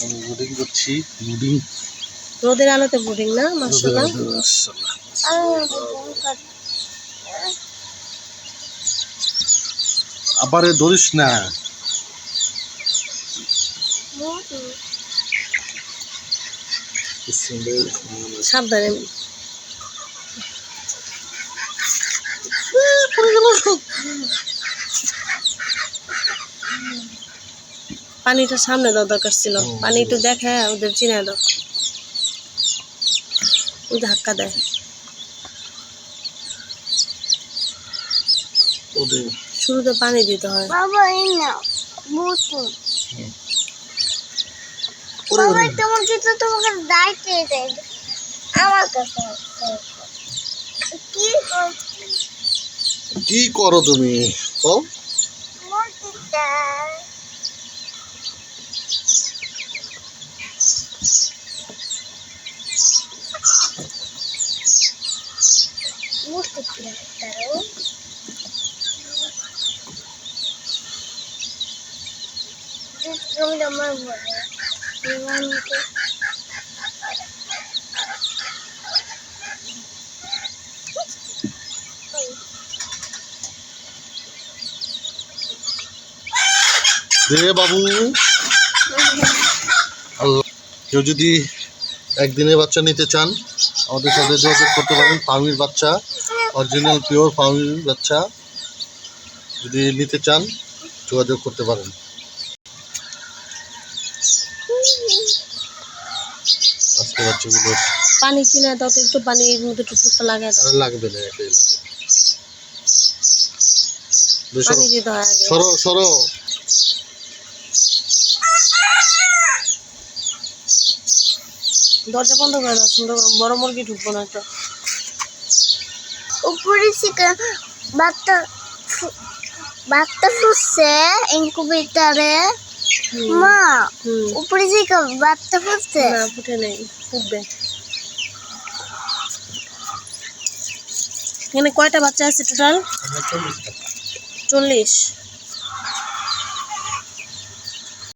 আমি বোর্ডিং করছি। বোর্ডিং রোদের আলোতে বোর্ডিং না? মাশাআল্লাহ। আবার ধরিস না। সাবধানে। পানিটা সামনে দাও, দরকার ছিল। পানি একটু দেখে ওদের চিনে দাও। ওই ধাক্কা দেয়। শুরুতে পানি দিতে হয়। বাবা এই না বুতু বাবা তোমার কিছু তোমাকে দাইতে দেয় আমার কাছে কি করো তুমি? ও মুরগিটা মুরগিটা তারও তুমি আমার বলে বিমানকে রে বাবু। কেউ যদি একদিনের বাচ্চা নিতে চান আমাদের সাথে যোগাযোগ করতে পারেন। ফার্মির বাচ্চা, অরিজিনাল পিওর ফার্মির বাচ্চা যদি নিতে চান যোগাযোগ করতে পারেন। আজকে বাচ্চাগুলো পানি চিনে দাও তো, একটু পানির মধ্যে টুকটুকটা লাগাই দাও। লাগবে না, এটাই লাগবে। পানি দিতে হয় আগে। সরো সরো। দরজা বন্ধ করে দাও, সুন্দর বড় মুরগি ঢুকবো না তো। উপরে থেকে বাচ্চা বাচ্চা ফুটছে ইনকুবেটরে মা উপরে থেকে বাচ্চা ফুটছে না ফুটে নেই, ফুটবে। এখানে কয়টা বাচ্চা আছে টোটাল? 40।